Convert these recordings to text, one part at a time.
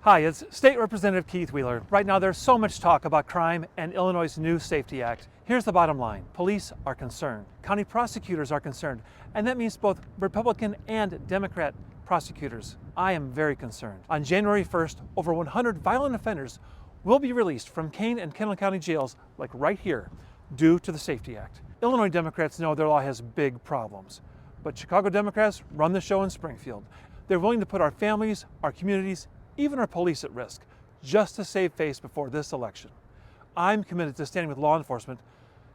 Hi, it's State Representative Keith Wheeler. Right now there's so much talk about crime and Illinois' new Safety Act. Here's the bottom line. Police are concerned. County prosecutors are concerned. And that means both Republican and Democrat prosecutors. I am very concerned. On January 1st, over 100 violent offenders will be released from Kane and Kendall County jails, like right here, due to the Safety Act. Illinois Democrats know their law has big problems. But Chicago Democrats run the show in Springfield. They're willing to put our families, our communities, even our police at risk, just to save face before this election. I'm committed to standing with law enforcement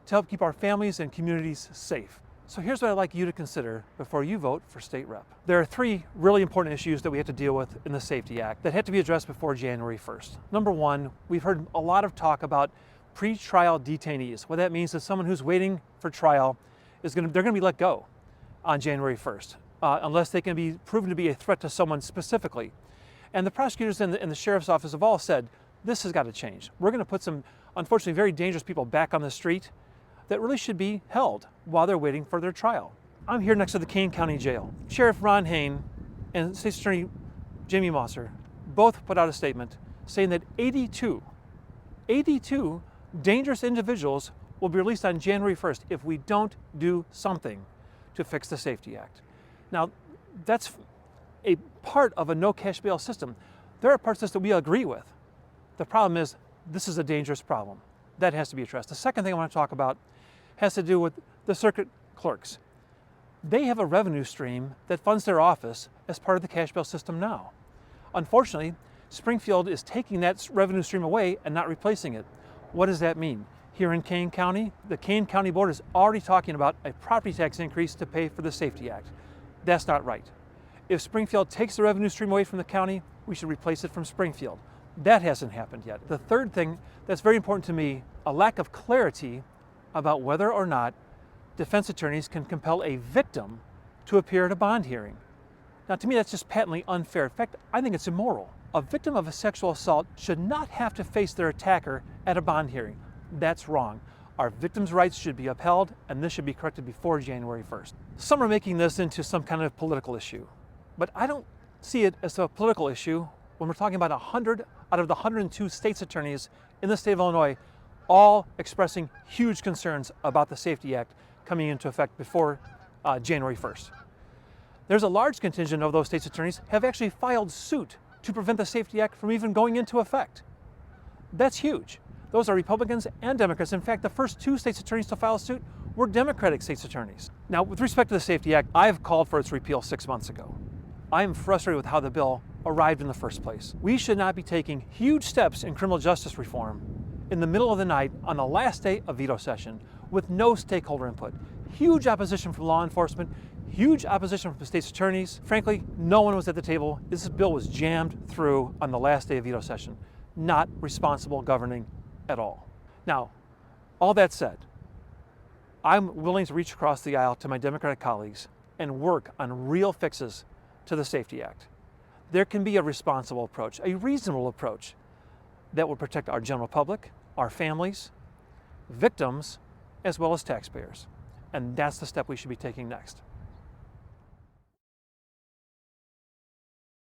to help keep our families and communities safe. So here's what I'd like you to consider before you vote for state rep. There are three really important issues that we have to deal with in the Safety Act that have to be addressed before January 1st. Number one, we've heard a lot of talk about pre-trial detainees. What that means is someone who's waiting for trial they're going to be let go on January 1st, unless they can be proven to be a threat to someone specifically. And the prosecutors and the sheriff's office have all said, this has got to change. We're going to put some, unfortunately, very dangerous people back on the street that really should be held while they're waiting for their trial. I'm here next to the Kane County Jail. Sheriff Ron Hain and State's Attorney Jamie Mosser both put out a statement saying that 82 dangerous individuals will be released on January 1st if we don't do something to fix the Safety Act. Now, that's a part of a no cash bail system. There are parts of this that we agree with. The problem is, this is a dangerous problem. That has to be addressed. The second thing I want to talk about has to do with the circuit clerks. They have a revenue stream that funds their office as part of the cash bail system now. Unfortunately, Springfield is taking that revenue stream away and not replacing it. What does that mean? Here in Kane County, the Kane County Board is already talking about a property tax increase to pay for the Safety Act. That's not right. If Springfield takes the revenue stream away from the county, we should replace it from Springfield. That hasn't happened yet. The third thing that's very important to me, a lack of clarity about whether or not defense attorneys can compel a victim to appear at a bond hearing. Now, to me, that's just patently unfair. In fact, I think it's immoral. A victim of a sexual assault should not have to face their attacker at a bond hearing. That's wrong. Our victims' rights should be upheld, and this should be corrected before January 1st. Some are making this into some kind of political issue. But I don't see it as a political issue when we're talking about 100 out of the 102 state's attorneys in the state of Illinois all expressing huge concerns about the Safety Act coming into effect before January 1st. There's a large contingent of those state's attorneys have actually filed suit to prevent the Safety Act from even going into effect. That's huge. Those are Republicans and Democrats. In fact, the first two state's attorneys to file suit were Democratic state's attorneys. Now, with respect to the Safety Act, I've called for its repeal 6 months ago. I am frustrated with how the bill arrived in the first place. We should not be taking huge steps in criminal justice reform in the middle of the night on the last day of veto session with no stakeholder input. Huge opposition from law enforcement, huge opposition from state's attorneys. Frankly, no one was at the table. This bill was jammed through on the last day of veto session. Not responsible governing at all. Now, all that said, I'm willing to reach across the aisle to my Democratic colleagues and work on real fixes to the Safety Act. There can be a responsible approach, a reasonable approach that will protect our general public, our families, victims, as well as taxpayers. And that's the step we should be taking next.